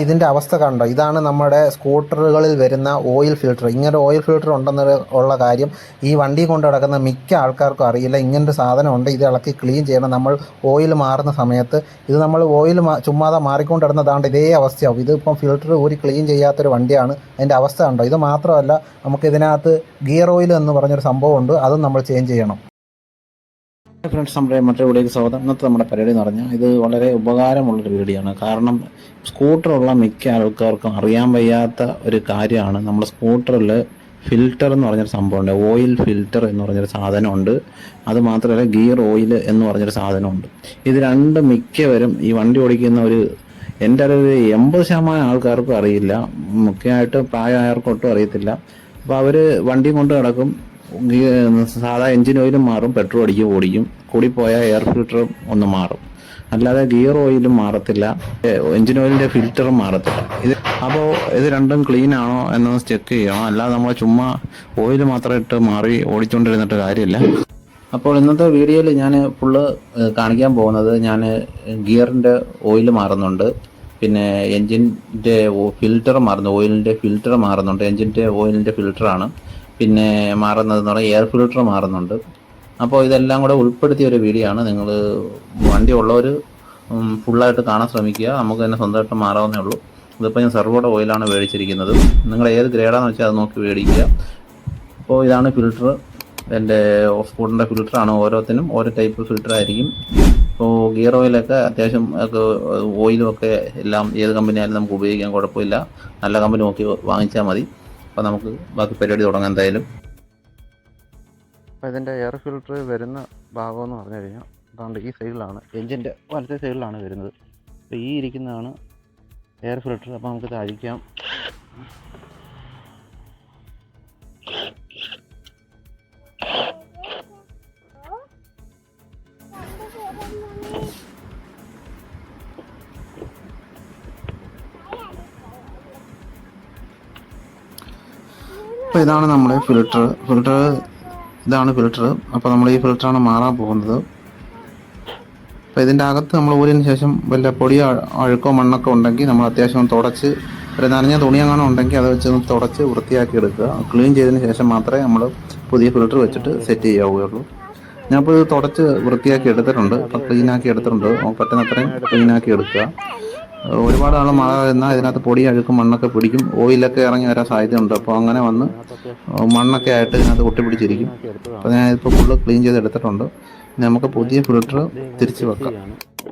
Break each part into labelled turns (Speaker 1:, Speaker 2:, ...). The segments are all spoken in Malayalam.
Speaker 1: ഇതിൻ്റെ അവസ്ഥ കണ്ടോ? ഇതാണ് നമ്മുടെ സ്കൂട്ടറുകളിൽ വരുന്ന ഓയിൽ ഫിൽട്ടർ. ഇങ്ങനെ ഓയിൽ ഫിൽട്ടർ ഉള്ള കാര്യം ഈ വണ്ടി കൊണ്ട് നടക്കുന്ന മിക്ക ആൾക്കാർക്കും അറിയില്ല. ഇങ്ങനൊരു സാധനമുണ്ട്, ഇത് ഇളക്കി ക്ലീൻ ചെയ്യണം നമ്മൾ ഓയിൽ മാറുന്ന സമയത്ത്. ഇത് നമ്മൾ ഓയിൽ ചുമ്മാതെ മാറിക്കൊണ്ട് നടന്നതാണ്ട് ഇതേ അവസ്ഥയാവും. ഇതിപ്പം ഫിൽട്ടർ ഊരി ക്ലീൻ ചെയ്യാത്തൊരു വണ്ടിയാണ്. അതിൻ്റെ അവസ്ഥ കണ്ടോ? ഇത് മാത്രമല്ല, നമുക്ക് ഇതിനകത്ത് ഗിയർ ഓയിൽ എന്ന് പറഞ്ഞൊരു സംഭവമുണ്ട്, അതും നമ്മൾ ചേഞ്ച് ചെയ്യണം.
Speaker 2: ഫ്രണ്ട്സ്, നമ്മുടെ മറ്റൊരു വീഡിയോയ്ക്ക് സ്വാഗതം. ഇന്നത്തെ നമ്മുടെ പരിപാടി എന്ന് പറഞ്ഞാൽ ഇത് വളരെ ഉപകാരമുള്ളൊരു വീഡിയോ ആണ്. കാരണം സ്കൂട്ടറുള്ള മിക്ക ആൾക്കാർക്കും അറിയാൻ വയ്യാത്ത ഒരു കാര്യമാണ്. നമ്മുടെ സ്കൂട്ടറിൽ ഫിൽറ്റർ എന്ന് പറഞ്ഞൊരു സംഭവമുണ്ട്, ഓയിൽ ഫിൽറ്റർ എന്ന് പറഞ്ഞൊരു സാധനമുണ്ട്. അത് മാത്രമല്ല, ഗിയർ ഓയിൽ എന്ന് പറഞ്ഞൊരു സാധനമുണ്ട്. ഇത് രണ്ടും മിക്കവരും ഈ വണ്ടി ഓടിക്കുന്ന എൻ്റെ ഒരു 80% ആൾക്കാർക്കും അറിയില്ല. മുഖ്യമായിട്ട് പ്രായമായവർക്ക് ഒട്ടും അറിയത്തില്ല. അപ്പോൾ അവർ വണ്ടി കൊണ്ട് കിടക്കും, സാധാ എൻജിൻ ഓയിലും മാറും, പെട്രോൾ അടിക്കും, ഓടിക്കും, കൂടിപ്പോയാൽ എയർ ഫിൽറ്ററും ഒന്ന് മാറും. അല്ലാതെ ഗിയർ ഓയിലും മാറത്തില്ല, എൻജിൻ ഓയിലിൻ്റെ ഫിൽറ്ററും മാറത്തില്ല. അപ്പോൾ ഇത് രണ്ടും ക്ലീൻ ആണോ എന്നൊന്ന് ചെക്ക് ചെയ്യണം. അല്ലാതെ നമ്മൾ ചുമ്മാ ഓയിൽ മാത്രം ഇട്ട് മാറി ഓടിച്ചുകൊണ്ടിരുന്നിട്ട് കാര്യമില്ല. അപ്പോൾ ഇന്നത്തെ വീഡിയോയിൽ ഞാൻ ഫുള്ള് കാണിക്കാൻ പോകുന്നത്, ഞാൻ ഗിയറിൻ്റെ ഓയിൽ മാറുന്നുണ്ട്, പിന്നെ എൻജിൻ്റെ ഫിൽറ്റർ മാറുന്നു, ഓയിലിൻ്റെ ഫിൽറ്റർ മാറുന്നുണ്ട്. എൻജിൻ്റെ ഓയിലിൻ്റെ ഫിൽറ്ററാണ്. പിന്നെ മാറുന്നതെന്ന് പറഞ്ഞാൽ എയർ ഫിൽറ്റർ മാറുന്നുണ്ട്. അപ്പോൾ ഇതെല്ലാം കൂടെ ഉൾപ്പെടുത്തിയ ഒരു വീഡിയോ ആണ്. നിങ്ങൾ വണ്ടി ഉള്ളവർ ഫുള്ളായിട്ട് കാണാൻ ശ്രമിക്കുക. നമുക്ക് തന്നെ സ്വന്തമായിട്ട് മാറാവുന്നേ ഉള്ളൂ. ഇതിപ്പോൾ ഞാൻ സെർവോയുടെ ഓയിലാണ് മേടിച്ചിരിക്കുന്നത്. നിങ്ങൾ ഏത് ഗ്രേഡാണെന്ന് വെച്ചാൽ അത് നോക്കി മേടിക്കുക. അപ്പോൾ ഇതാണ് ഫിൽറ്റർ, എൻ്റെ സ്കൂട്ടറിൻ്റെ ഫിൽറ്ററാണ്. ഓരോത്തിനും ഓരോ ടൈപ്പ് ഫിൽറ്റർ ആയിരിക്കും. ഇപ്പോൾ ഗിയർ ഓയിലൊക്കെ അത്യാവശ്യം ഓയിലും ഒക്കെ എല്ലാം ഏത് കമ്പനി ആയാലും നമുക്ക് ഉപയോഗിക്കാൻ കുഴപ്പമില്ല. നല്ല കമ്പനി നോക്കി വാങ്ങിച്ചാൽ മതി. അപ്പോൾ നമുക്ക് ബാക്കി പരിപാടി തുടങ്ങാം എന്തായാലും. അപ്പോൾ ഇതിൻ്റെ എയർ ഫിൽറ്റർ വരുന്ന ഭാഗമെന്ന് പറഞ്ഞു കഴിഞ്ഞാൽ അതുകൊണ്ട് ഈ സൈഡിലാണ്, എൻജിൻ്റെ വലത്തെ സൈഡിലാണ് വരുന്നത്. അപ്പോൾ ഈ ഇരിക്കുന്നതാണ് എയർ ഫിൽറ്റർ. അപ്പോൾ നമുക്കിത് അഴിക്കാം. അപ്പോൾ ഇതാണ് നമ്മുടെ ഇതാണ് ഫിൽറ്റർ. അപ്പോൾ നമ്മൾ ഈ ഫിൽറ്ററാണ് മാറാൻ പോകുന്നത്. അപ്പോൾ ഇതിൻ്റെ അകത്ത് നമ്മൾ ഊരിന് ശേഷം വല്ല പൊടിയോ അഴുക്കോ മണ്ണൊക്കെ ഉണ്ടെങ്കിൽ നമ്മൾ അത്യാവശ്യം തുടച്ച്, ഒരു നനഞ്ഞ തുണിയങ്ങനെ ഉണ്ടെങ്കിൽ അത് വെച്ച് തുടച്ച് വൃത്തിയാക്കി എടുക്കുക. ക്ലീൻ ചെയ്തതിന് ശേഷം മാത്രമേ നമ്മൾ പുതിയ ഫിൽറ്റർ വെച്ചിട്ട് സെറ്റ് ചെയ്യാവുകയുള്ളൂ. ഞാനിപ്പോൾ ഇത് തുടച്ച് വൃത്തിയാക്കി എടുത്തിട്ടുണ്ട്, അപ്പോൾ ക്ലീനാക്കി എടുത്തിട്ടുണ്ട്. പറ്റുന്നത്രയും ക്ലീനാക്കി എടുക്കുക. ഒരുപാട് നാൾ മഴ വരുന്നാൽ ഇതിനകത്ത് പൊടി അഴുക്കും മണ്ണൊക്കെ പിടിക്കും, ഓയിലൊക്കെ ഇറങ്ങി വരാൻ സാധ്യതയുണ്ട്. അപ്പോൾ അങ്ങനെ വന്ന് മണ്ണൊക്കെ ആയിട്ട് ഇതിനകത്ത് ഒട്ടിപ്പിടിച്ചിരിക്കും. അപ്പോൾ ഞാനിപ്പോൾ ഫുള്ള് ക്ലീൻ ചെയ്ത് എടുത്തിട്ടുണ്ട്. നമുക്ക് പുതിയ ഫിൽറ്റർ തിരിച്ച് വെക്കാം.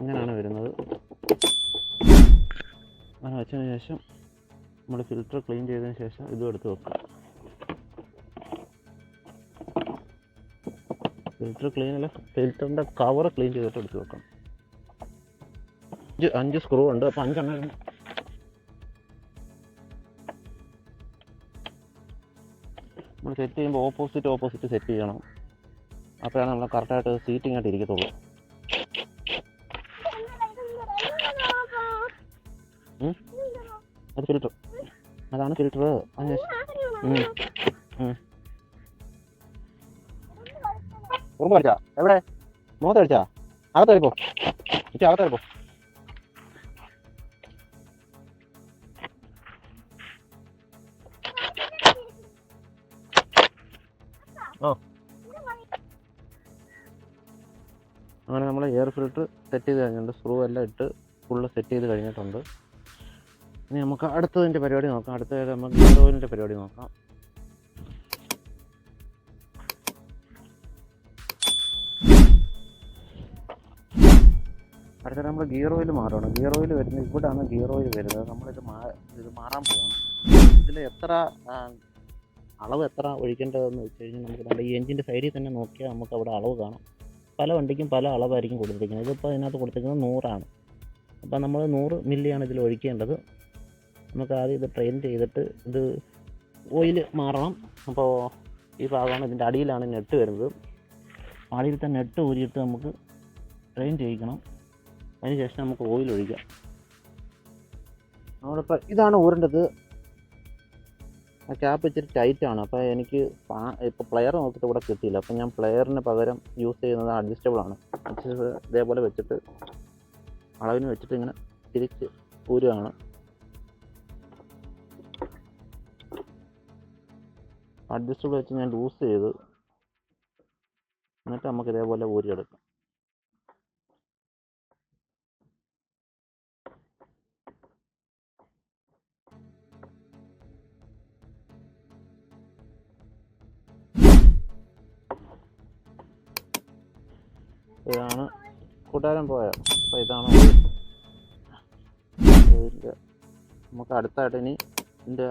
Speaker 2: ഇങ്ങനെയാണ് വരുന്നത്. അങ്ങനെ വെച്ചതിന് ശേഷം നമ്മൾ ഫിൽറ്റർ ക്ലീൻ ചെയ്തതിന് ശേഷം ഇതും എടുത്ത് വെക്കാം. ഫിൽറ്റർ ക്ലീൻ അല്ല, ഫിൽറ്ററിൻ്റെ കവർ ക്ലീൻ ചെയ്തിട്ട് എടുത്ത് വെക്കാം. 5 സ്ക്രൂ ഉണ്ട്. അപ്പോൾ 5 എണ്ണം നമ്മൾ സെറ്റ് ചെയ്യുമ്പോൾ ഓപ്പോസിറ്റ് സെറ്റ് ചെയ്യണം. അപ്പോഴാണ് നമ്മൾ കറക്റ്റായിട്ട് സീറ്റിംഗ് ആയിട്ട് ഇരിക്കത്തുള്ളൂ. അത് ഫിൽറ്റർ, അതാണ് ഫിൽറ്റർ. ഉറുമ്പ് അടിച്ചാ? എവിടെ? മുഖത്ത് അടിച്ചാ? അകത്ത് കയറിപ്പോ, അകത്ത് കയറിപ്പോ. അങ്ങനെ നമ്മൾ എയർ ഫിൽറ്റർ സെറ്റ് ചെയ്ത് കഴിഞ്ഞിട്ടുണ്ട്. സ്ക്രൂ എല്ലാം ഇട്ട് ഫുള്ള് സെറ്റ് ചെയ്ത് കഴിഞ്ഞിട്ടുണ്ട്. ഇനി നമുക്ക് അടുത്തതിൻ്റെ പരിപാടി നോക്കാം. അടുത്തത് നമുക്ക് ഗിയർ ഓയിലിൻ്റെ പരിപാടി നോക്കാം. അടുത്തത് നമ്മൾ ഗിയർ ഓയിൽ മാറണം. ഗിയർ ഓയിൽ വരുന്നത് ഇവിടെയാണ്. ഗിയർ ഓയിൽ വരുന്നത് നമ്മളിത് മാറാൻ പോകണം. ഇതിൽ അളവ് എത്ര ഒഴിക്കേണ്ടതെന്ന് വെച്ച് കഴിഞ്ഞാൽ നമുക്ക് നമ്മുടെ ഈ എൻജിൻ്റെ സൈഡിൽ തന്നെ നോക്കിയാൽ നമുക്ക് അവിടെ അളവ് കാണാം. പല വണ്ടിക്കും പല അളവായിരിക്കും കൊടുത്തിരിക്കുന്നത്. ഇതിപ്പോൾ ഇതിനകത്ത് കൊടുത്തിരിക്കുന്നത് 100 അപ്പോൾ നമ്മൾ 100 മില്ലിയാണ് ഇതിൽ ഒഴിക്കേണ്ടത്. നമുക്ക് ആദ്യം ഇത് ട്രെയിൻ ചെയ്തിട്ട് ഇത് ഓയിൽ മാറണം. അപ്പോൾ ഈ ഭാഗമാണ്, ഇതിൻ്റെ അടിയിലാണ് നെട്ട് വരുന്നത്. അടിയിലത്തെ നെട്ട് ഊരിയിട്ട് നമുക്ക് ട്രെയിൻ ചെയ്യിക്കണം. അതിന് ശേഷം നമുക്ക് ഓയിൽ ഒഴിക്കാം. നമ്മളിപ്പോൾ ഇതാണ് ഊരേണ്ടത്. ആ ക്യാപ്പ് ഇച്ചിരി ടൈറ്റാണ്. അപ്പോൾ എനിക്ക് ഇപ്പോൾ പ്ലെയർ നോക്കിയിട്ട് ഇവിടെ കിട്ടിയില്ല. അപ്പോൾ ഞാൻ പ്ലെയറിന് പകരം യൂസ് ചെയ്യുന്നത് അഡ്ജസ്റ്റബിളാണ്. ഇതേപോലെ വെച്ചിട്ട് അളവിന് വെച്ചിട്ട് ഇങ്ങനെ തിരിച്ച് ഊരുകയാണ്. അഡ്ജസ്റ്റബിൾ വെച്ച് ഞാൻ ലൂസ് ചെയ്ത് എന്നിട്ട് നമുക്ക് ഇതേപോലെ ഊരിയെടുക്കാം. ഇതാണ് കൂട്ടുകാരൻ പോയ. അപ്പോൾ ഇതാണ് ഇതിൻ്റെ നമുക്ക് അടുത്തായിട്ട് ഇനി ഇതിൻ്റെ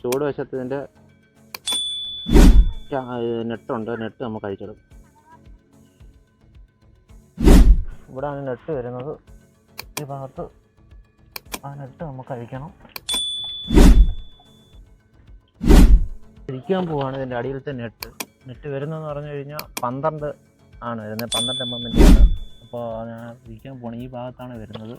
Speaker 2: ചൂട് വശത്ത് ഇതിൻ്റെ നെട്ടുണ്ട്. നെട്ട് നമുക്ക് അഴിച്ചെടുക്കും. ഇവിടെയാണ് നെട്ട് വരുന്നത്. ഈ ഭാഗത്ത് ആ നെട്ട് നമുക്ക് അഴിക്കണം. ഇരിക്കാൻ പോവാണ് ഇതിൻ്റെ അടിയിലത്തെ നെറ്റ് വരുന്നതെന്ന് പറഞ്ഞു കഴിഞ്ഞാൽ 12 ആണ് വരുന്നത്. 12 mm ആണ്. അപ്പോൾ ഞാൻ ഇരിക്കാൻ പോവാണ്. ഈ ഭാഗത്താണ് വരുന്നത്.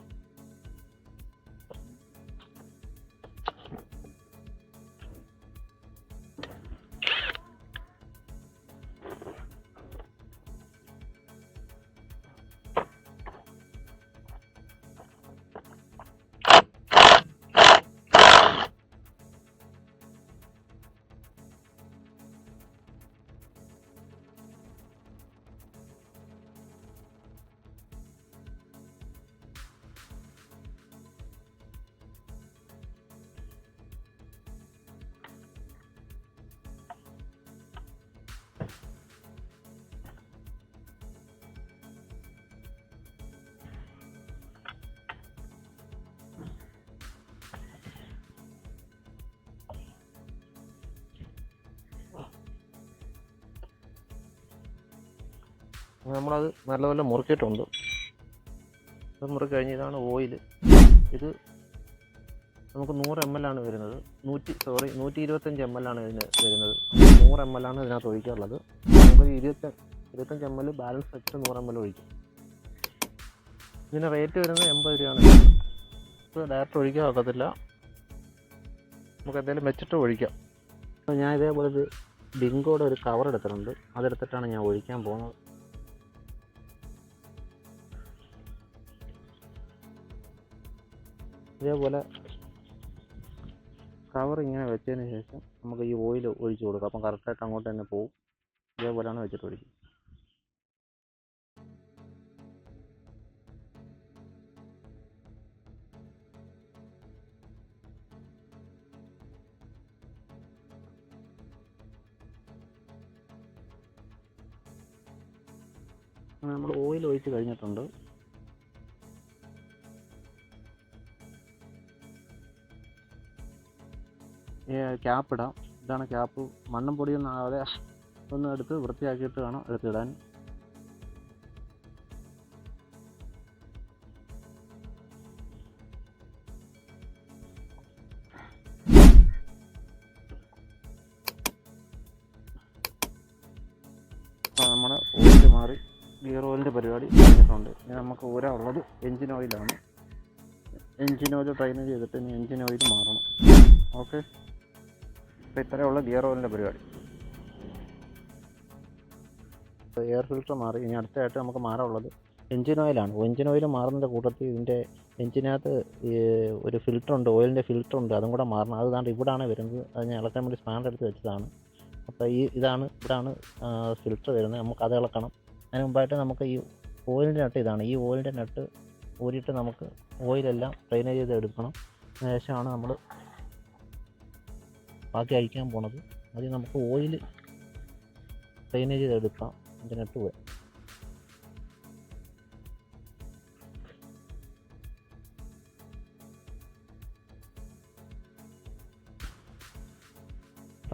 Speaker 2: നമ്മളത് നല്ലപോലെ മുറുക്കിയിട്ടുണ്ട്. അത് മുറുക്കി കഴിഞ്ഞ് ഇതാണ് ഓയിൽ. ഇത് നമുക്ക് 100 ml ആണ് വരുന്നത്. 125 ml ആണ് ഇതിന് വരുന്നത്. 100 ml ആണ് ഇതിനകത്ത് ഒഴിക്കാനുള്ളത്. നമുക്ക് 25 ml ബാലൻസ് വെച്ചിട്ട് 100 ml ഒഴിക്കും. ഇതിന് റേറ്റ് വരുന്നത് 80 രൂപയാണ്. ഇത് ഡയറക്റ്റ് ഒഴിക്കാൻ ഒക്കത്തില്ല. നമുക്ക് എന്തെങ്കിലും വെച്ചിട്ട് ഒഴിക്കാം. അപ്പോൾ ഞാൻ ഇതേപോലെ ഒരു ബിങ്കോടെ ഒരു കവർ എടുത്തിട്ടുണ്ട്. അതെടുത്തിട്ടാണ് ഞാൻ ഒഴിക്കാൻ പോകുന്നത്. ഇതേപോലെ കവർ ഇങ്ങനെ വെച്ചതിന് ശേഷം നമുക്ക് ഈ ഓയിൽ ഒഴിച്ച് കൊടുക്കാം. അപ്പം കറക്റ്റായിട്ട് അങ്ങോട്ട് തന്നെ പോകും. ഇതേപോലെയാണ് വെച്ചിട്ട് ഒഴിക്കും. നമ്മൾ ഓയിൽ ഒഴിച്ച് കഴിഞ്ഞിട്ടുണ്ട്. ക്യാപ്പ് ഇടാം. ഇതാണ് ക്യാപ്പ്. മണ്ണും പൊടിയൊന്നും ആവാതെ ഒന്ന് എടുത്ത് വൃത്തിയാക്കിയിട്ട് വേണം എടുത്തിടാൻ. അപ്പോൾ നമ്മുടെ ഓയിൽ മാറി ഗിയർ ഓയിലിൻ്റെ പരിപാടി കഴിഞ്ഞിട്ടുണ്ട്. ഇനി നമുക്ക് ഊരാനുള്ളത് എൻജിൻ ഓയിലാണ്. എൻജിൻ ഓയിൽ ട്രെയിൻ ചെയ്തിട്ട് ഇനി എൻജിൻ ഓയിൽ മാറണം. ഓക്കെ, അപ്പോൾ ഇത്രയുള്ള ഗിയർ ഓയിലിൻ്റെ പരിപാടി. എയർ ഫിൽറ്റർ മാറി. ഇനി അടുത്തായിട്ട് നമുക്ക് മാറാനുള്ളത് എൻജിൻ ഓയിലാണ്. എൻജിൻ ഓയിൽ മാറുന്നതിൻ്റെ കൂട്ടത്തിൽ ഇതിൻ്റെ എൻജിനകത്ത് ഒരു ഫിൽറ്ററുണ്ട്, ഓയിലിൻ്റെ ഫിൽറ്ററുണ്ട്. അതും കൂടെ മാറണം. അത് ദാണ്ട് ഇവിടാണ് വരുന്നത്. അത് ഞാൻ ഇളക്കാൻ വേണ്ടി സ്പാൻഡ് എടുത്ത് വെച്ചതാണ്. അപ്പോൾ ഇവിടാണ് ഫിൽറ്റർ വരുന്നത്. നമുക്ക് അത് ഇളക്കണം. അതിന് മുമ്പായിട്ട് നമുക്ക് ഈ ഓയിലിൻ്റെ നട്ട് ഇതാണ്. ഈ ഓയിലിൻ്റെ നട്ട് ഊരിയിട്ട് നമുക്ക് ഓയിലെല്ലാം ഡ്രെയിനേജ് ചെയ്ത് എടുക്കണം. ശേഷമാണ് നമ്മൾ ബാക്കി അഴിക്കാൻ പോണത്. അത് നമുക്ക് ഓയിൽ ഡ്രെയിനേജ് ചെയ്തെടുക്കാം. അതിൻ്റെ നട്ട് പോയി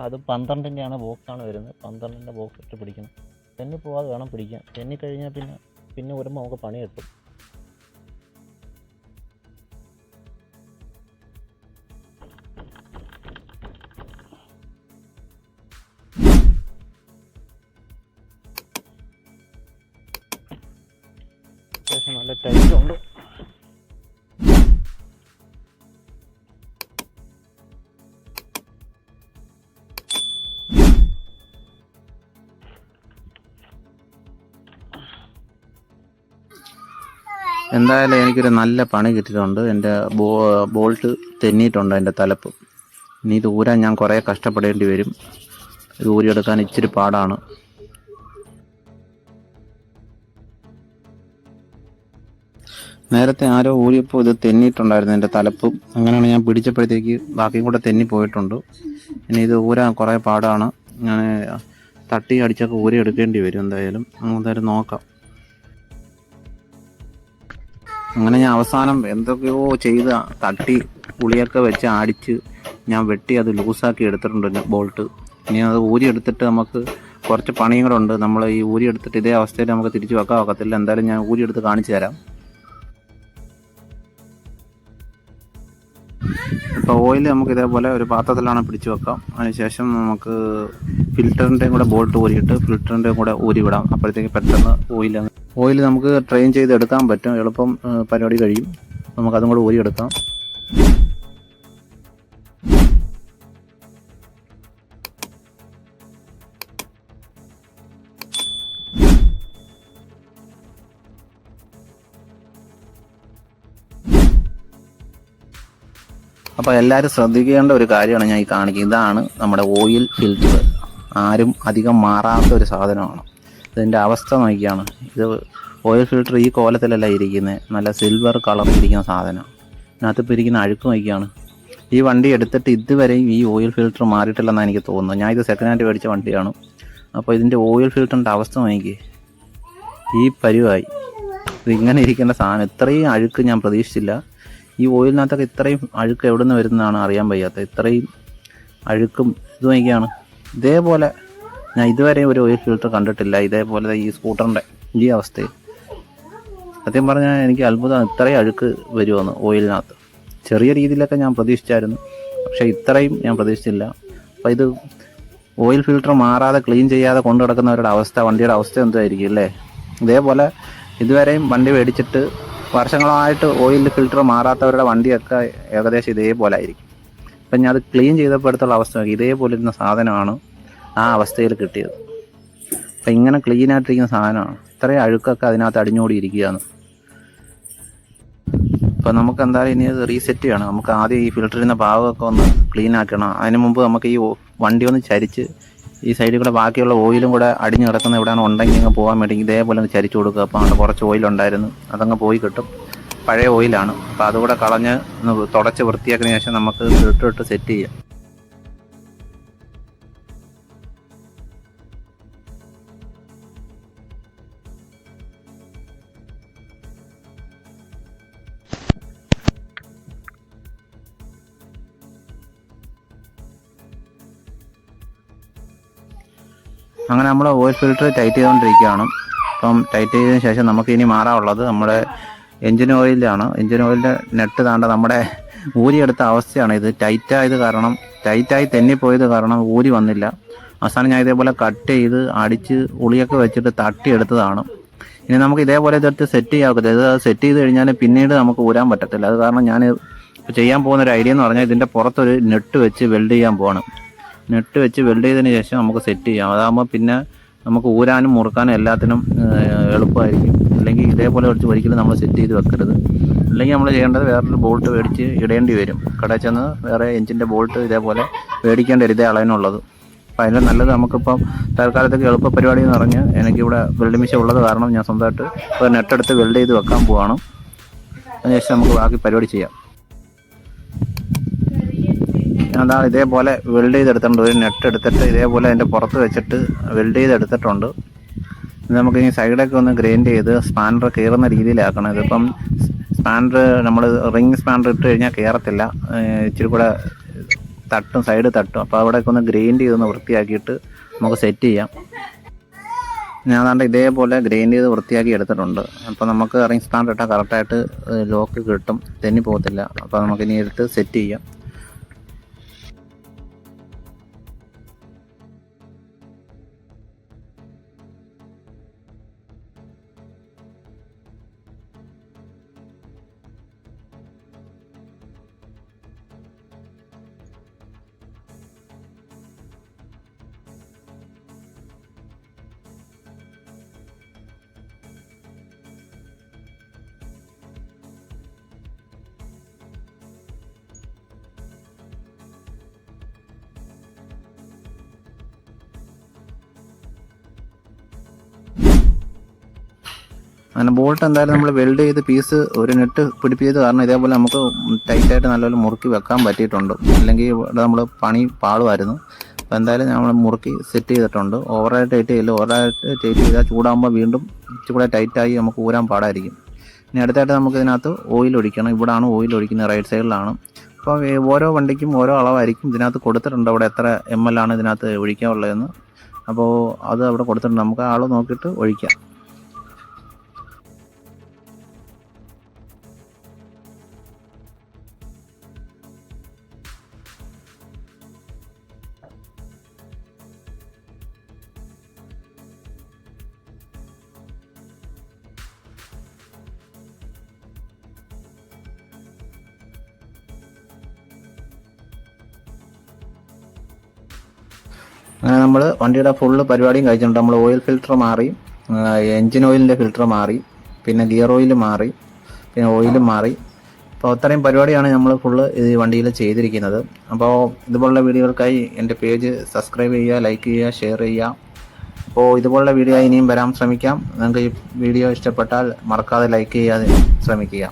Speaker 2: അത് 12-ൻ്റെയാണ് ബോക്സാണ് വരുന്നത്. 12-ൻ്റെ ബോക്സ് ഇട്ട് പിടിക്കണം. തെന്നി പോവാതെ വേണം പിടിക്കാൻ. തെന്നിക്കഴിഞ്ഞാൽ പിന്നെ വരുമ്പോൾ നമുക്ക് പണി കിട്ടും. അത്യാവശ്യം നല്ല ടൈറ്റ് ഉണ്ട്. എന്തായാലും എനിക്കൊരു നല്ല പണി കിട്ടിയിട്ടുണ്ട്. എൻ്റെ ബോൾട്ട് തെന്നിയിട്ടുണ്ട്, എൻ്റെ തലപ്പ്. ഇനി ഇത് ഊരാൻ ഞാൻ കുറേ കഷ്ടപ്പെടേണ്ടി വരും. ഇത് ഊരിയെടുക്കാൻ ഇച്ചിരി പാടാണ്. നേരത്തെ ആരോ ഊരിയപ്പോൾ ഇത് തെന്നിയിട്ടുണ്ടായിരുന്നു എൻ്റെ തലപ്പും. അങ്ങനെയാണ് ഞാൻ പിടിച്ചപ്പോഴത്തേക്ക് ബാക്കിയും കൂടെ തെന്നി പോയിട്ടുണ്ട്. ഇനി ഇത് ഊരാൻ കുറേ പാടാണ്. ഞാൻ തട്ടി അടിച്ചൊക്കെ ഊരി എടുക്കേണ്ടി വരും. എന്തായാലും നോക്കാം. അങ്ങനെ ഞാൻ അവസാനം എന്തൊക്കെയോ ചെയ്ത് തട്ടി പുളിയൊക്കെ വെച്ച് അടിച്ച് ഞാൻ വെട്ടി അത് ലൂസാക്കി എടുത്തിട്ടുണ്ട് ബോൾട്ട്. ഇനി അത് ഊരി എടുത്തിട്ട് നമുക്ക് കുറച്ച് പണിയും കൂടെ ഉണ്ട്. നമ്മൾ ഈ ഊരി എടുത്തിട്ട് ഇതേ അവസ്ഥയിൽ നമുക്ക് തിരിച്ച് വെക്കാൻ ഒക്കത്തില്ല. എന്തായാലും ഞാൻ ഊരി എടുത്ത് കാണിച്ചു തരാം. ഇപ്പോൾ ഓയിൽ നമുക്ക് ഇതേപോലെ ഒരു പാത്രത്തിലാണ് പിടിച്ച് വെക്കാം. അതിനുശേഷം നമുക്ക് ഫിൽറ്ററിൻ്റെയും കൂടെ ബോൾട്ട് ഊരിയിട്ട് ഫിൽറ്ററിൻ്റെയും കൂടെ ഊരി വിടാം. അപ്പോഴത്തേക്ക് പെട്ടെന്ന് ഓയിൽ നമുക്ക് ട്രെയിൻ ചെയ്ത് എടുക്കാൻ പറ്റും. എളുപ്പം പരിപാടി കഴിയും. നമുക്കതും കൂടെ ഊരിയെടുക്കാം. അപ്പോൾ എല്ലാവരും ശ്രദ്ധിക്കേണ്ട ഒരു കാര്യമാണ് ഞാൻ ഈ കാണിക്കുന്നത്. ഇതാണ് നമ്മുടെ ഓയിൽ ഫിൽറ്റർ. ആരും അധികം മാറാത്ത ഒരു സാധനമാണ്. ഇതിൻ്റെ അവസ്ഥ നോക്കിയാണ്. ഇത് ഓയിൽ ഫിൽറ്റർ ഈ കോലത്തിലല്ല ഇരിക്കുന്നത്. നല്ല സിൽവർ കളർ ഇരിക്കുന്ന സാധനം. ഇതിനകത്ത് ഇരിക്കുന്ന അഴുക്ക് നോക്കിയാണ്. ഈ വണ്ടി എടുത്തിട്ട് ഇതുവരെയും ഈ ഓയിൽ ഫിൽറ്റർ മാറിയിട്ടില്ലെന്നാണ് എനിക്ക് തോന്നുന്നത്. ഞാൻ ഇത് സെക്കൻഡ് ഹാൻഡ് മേടിച്ച വണ്ടിയാണ്. അപ്പോൾ ഇതിൻ്റെ ഓയിൽ ഫിൽറ്ററിൻ്റെ അവസ്ഥ നോക്കി ഈ പരുവായി. ഇതിങ്ങനെ ഇരിക്കേണ്ട സാധനം. ഇത്രയും അഴുക്ക് ഞാൻ പ്രതീക്ഷിച്ചില്ല. ഈ ഓയിലിനകത്തൊക്കെ ഇത്രയും അഴുക്ക് എവിടെ നിന്ന് വരുന്നതാണ് അറിയാൻ വയ്യാത്തത്. ഇത്രയും അഴുക്കും ഇത് നോക്കിയാണ്. ഇതേപോലെ ഞാൻ ഇതുവരെ ഒരു ഓയിൽ ഫിൽറ്റർ കണ്ടിട്ടില്ല. ഇതേപോലെ ഈ സ്കൂട്ടറിൻ്റെ ഈ അവസ്ഥയിൽ സത്യം പറഞ്ഞാൽ എനിക്ക് അത്ഭുതം. ഇത്രയും അഴുക്ക് വരുമെന്ന് ഓയിലിനകത്ത്. ചെറിയ രീതിയിലൊക്കെ ഞാൻ പ്രതീക്ഷിച്ചായിരുന്നു, പക്ഷേ ഇത്രയും ഞാൻ പ്രതീക്ഷിച്ചില്ല. അപ്പോൾ ഇത് ഓയിൽ ഫിൽറ്റർ മാറാതെ ക്ലീൻ ചെയ്യാതെ കൊണ്ടു നടക്കുന്നവരുടെ അവസ്ഥ, വണ്ടിയുടെ അവസ്ഥ എന്തായിരിക്കും അല്ലേ? ഇതേപോലെ ഇതുവരെയും വണ്ടി മേടിച്ചിട്ട് വർഷങ്ങളായിട്ട് ഓയിൽ ഫിൽറ്റർ മാറാത്തവരുടെ വണ്ടിയൊക്കെ ഏകദേശം ഇതേപോലെ ആയിരിക്കും. അപ്പം ഞാൻ അത് ക്ലീൻ ചെയ്തപ്പോഴത്തുള്ള അവസ്ഥ നോക്കി. ഇതേപോലെ ഇരുന്ന സാധനമാണ് ആ അവസ്ഥയിൽ കിട്ടിയത്. അപ്പം ഇങ്ങനെ ക്ലീൻ ആയിട്ടിരിക്കുന്ന സാധനമാണ്. ഇത്രയും അഴുക്കൊക്കെ അതിനകത്ത് അടിഞ്ഞുകൂടിയിരിക്കുകയാണ്. അപ്പം നമുക്ക് എന്തായാലും ഇനി അത് റീസെറ്റ് ചെയ്യണം. നമുക്ക് ആദ്യം ഈ ഫിൽറ്ററിൻ്റെ ഭാഗമൊക്കെ ഒന്ന് ക്ലീൻ ആക്കണം. അതിന് മുമ്പ് നമുക്ക് ഈ വണ്ടി ഒന്ന് ചരിച്ച് ഈ സൈഡിൽ കൂടെ ബാക്കിയുള്ള ഓയിലും കൂടെ അടിഞ്ഞു കിടക്കുന്ന എവിടെയാണ് ഉണ്ടെങ്കിൽ അങ്ങ് പോകാൻ വേണ്ടി ഇതേപോലെ ഒന്ന് ചരിച്ചു കൊടുക്കുക. അപ്പോൾ അവിടെ കുറച്ച് ഓയിലുണ്ടായിരുന്നു, അതങ്ങ് പോയി കിട്ടും. പഴയ ഓയിലാണ്. അപ്പോൾ അതുകൂടെ കളഞ്ഞ് ഒന്ന് തുടച്ച് വൃത്തിയാക്കിയതിന് ശേഷം നമുക്ക് ഫിൽറ്റർ ഇട്ട് സെറ്റ് ചെയ്യാം. അങ്ങനെ നമ്മൾ ഓയിൽ ഫിൽറ്റർ ടൈറ്റ് ചെയ്തുകൊണ്ടിരിക്കുകയാണ്. അപ്പം ടൈറ്റ് ചെയ്തതിന് ശേഷം നമുക്ക് ഇനി മാറാനുള്ളത് നമ്മുടെ എൻജിൻ ഓയിലാണ്. എൻജിൻ ഓയിലിൻ്റെ നെട്ട് താണ്ട നമ്മുടെ ഊരിയെടുത്ത അവസ്ഥയാണ്. ഇത് ടൈറ്റായി തെന്നിപ്പോയത് കാരണം ഊരി വന്നില്ല. അവസാനം ഞാൻ ഇതേപോലെ കട്ട് ചെയ്ത് അടിച്ച് ഉളിയൊക്കെ വെച്ചിട്ട് തട്ടിയെടുത്തതാണ്. ഇനി നമുക്ക് ഇതേപോലെ ഇതെടുത്ത് സെറ്റ് ചെയ്യാൻ ഇത് സെറ്റ് ചെയ്ത് കഴിഞ്ഞാൽ പിന്നീട് നമുക്ക് ഊരാൻ പറ്റത്തില്ല. അത് കാരണം ഞാൻ ചെയ്യാൻ പോകുന്ന ഒരു ഐഡിയ എന്ന് പറഞ്ഞാൽ ഇതിൻ്റെ പുറത്തൊരു നെട്ട് വെച്ച് വെൽഡ് ചെയ്യാൻ പോകണം. നെട്ട് വെച്ച് വെൽഡ് ചെയ്തതിന് ശേഷം നമുക്ക് സെറ്റ് ചെയ്യാം. അതാകുമ്പോൾ പിന്നെ നമുക്ക് ഊരാനും മുറുക്കാനും എല്ലാത്തിനും എളുപ്പമായിരിക്കും. അല്ലെങ്കിൽ ഇതേപോലെ വെച്ച് ഒരിക്കലും നമ്മൾ സെറ്റ് ചെയ്ത് വെക്കരുത്. അല്ലെങ്കിൽ നമ്മൾ ചെയ്യേണ്ടത് വേറൊരു ബോൾട്ട് മേടിച്ച് ഇടേണ്ടി വരും. കടയിൽ ചെന്ന് വേറെ എഞ്ചിൻ്റെ ബോൾട്ട് ഇതേപോലെ മേടിക്കേണ്ട ഒരു ഇതേ അളവിനുള്ളത്. അപ്പോൾ അതിന് നല്ലത് നമുക്കിപ്പം തൽക്കാലത്തേക്ക് എളുപ്പ പരിപാടി എന്ന് പറഞ്ഞ് എനിക്കിവിടെ വെൽഡ് മെഷീൻ ഉള്ളത് കാരണം ഞാൻ സ്വന്തമായിട്ട് ഒരു നെട്ടെടുത്ത് വെൽഡ് ചെയ്ത് വെക്കാൻ പോവാണ്. അതിനുശേഷം നമുക്ക് ബാക്കി പരിപാടി ചെയ്യാം. അതാണ് ഇതേപോലെ വെൽഡ് ചെയ്തെടുത്തിട്ടുണ്ട്. ഒരു നെറ്റ് എടുത്തിട്ട് ഇതേപോലെ അതിൻ്റെ പുറത്ത് വെച്ചിട്ട് വെൽഡ് ചെയ്തെടുത്തിട്ടുണ്ട്. ഇത് നമുക്ക് ഇനി സൈഡൊക്കെ ഒന്ന് ഗ്രൈൻഡ് ചെയ്ത് സ്പാനർ കയറുന്ന രീതിയിലാക്കണം. ഇതിപ്പം സ്പാനർ നമ്മൾ റിങ് സ്പാനർ ഇട്ട് കഴിഞ്ഞാൽ കയറത്തില്ല, ഇച്ചിരി കൂടെ തട്ടും, സൈഡ് തട്ടും. അപ്പോൾ അവിടെയൊക്കെ ഒന്ന് ഗ്രൈൻഡ് ചെയ്തൊന്ന് വൃത്തിയാക്കിയിട്ട് നമുക്ക് സെറ്റ് ചെയ്യാം. ഞാൻ അതാണ്ട് ഇതേപോലെ ഗ്രൈൻഡ് ചെയ്ത് വൃത്തിയാക്കി എടുത്തിട്ടുണ്ട്. അപ്പോൾ നമുക്ക് റിങ് സ്പാനർ ഇട്ടാൽ കറക്റ്റായിട്ട് ലോക്ക് കിട്ടും, തെന്നി പോകത്തില്ല. അപ്പോൾ നമുക്കിനി എടുത്ത് സെറ്റ് ചെയ്യാം. അങ്ങനെ ബോൾട്ട് എന്തായാലും നമ്മൾ വെൽഡ് ചെയ്ത് പീസ് ഒരു നെറ്റ് പിടിപ്പിച്ചത് കാരണം ഇതേപോലെ നമുക്ക് ടൈറ്റായിട്ട് നല്ലപോലെ മുറുക്കി വെക്കാൻ പറ്റിയിട്ടുണ്ട്. അല്ലെങ്കിൽ ഇവിടെ നമ്മൾ പണി പാളുമായിരുന്നു. അപ്പോൾ എന്തായാലും നമ്മൾ മുറുക്കി സെറ്റ് ചെയ്തിട്ടുണ്ട്. ഓവറായിട്ട് ടൈറ്റ് ചെയ്യില്ല. ഓവറായിട്ട് ടൈറ്റ് ചെയ്താൽ ചൂടാകുമ്പോൾ വീണ്ടും ഇച്ചിരി ടൈറ്റായി നമുക്ക് ഊരാൻ പാടായിരിക്കും. ഇനി അടുത്തായിട്ട് നമുക്ക് ഇതിനകത്ത് ഓയിൽ ഒഴിക്കണം. ഇവിടാണ് ഓയിൽ ഒഴിക്കുന്നത്, റൈറ്റ് സൈഡിലാണ്. അപ്പോൾ ഓരോ വണ്ടിക്കും ഓരോ അളവായിരിക്കും. ഇതിനകത്ത് കൊടുത്തിട്ടുണ്ട് അവിടെ എത്ര ml ആണ് ഇതിനകത്ത് ഒഴിക്കാനുള്ളതെന്ന്. അപ്പോൾ അത് അവിടെ കൊടുത്തിട്ടുണ്ട്. നമുക്ക് ആൾ നോക്കിയിട്ട് ഒഴിക്കാം. അങ്ങനെ നമ്മൾ വണ്ടിയുടെ ഫുള്ള് പരിപാടിയും കഴിച്ചിട്ടുണ്ട്. നമ്മൾ ഓയിൽ ഫിൽറ്റർ മാറി, എൻജിൻ ഓയിലിൻ്റെ ഫിൽറ്റർ മാറി, പിന്നെ ഗിയർ ഓയിൽ മാറി, പിന്നെ ഓയിലും മാറി. അപ്പോൾ അത്രയും പരിപാടിയാണ് നമ്മൾ ഫുള്ള് ഈ വണ്ടിയിൽ ചെയ്തിരിക്കുന്നത്. അപ്പോൾ ഇതുപോലുള്ള വീഡിയോകൾക്കായി എൻ്റെ പേജ് സബ്സ്ക്രൈബ് ചെയ്യുക, ലൈക്ക് ചെയ്യുക, ഷെയർ ചെയ്യുക. അപ്പോൾ ഇതുപോലുള്ള വീഡിയോ ഇനിയും വരാൻ ശ്രമിക്കാം. നിങ്ങൾക്ക് ഈ വീഡിയോ ഇഷ്ടപ്പെട്ടാൽ മറക്കാതെ ലൈക്ക് ചെയ്യാതെ ശ്രമിക്കുക.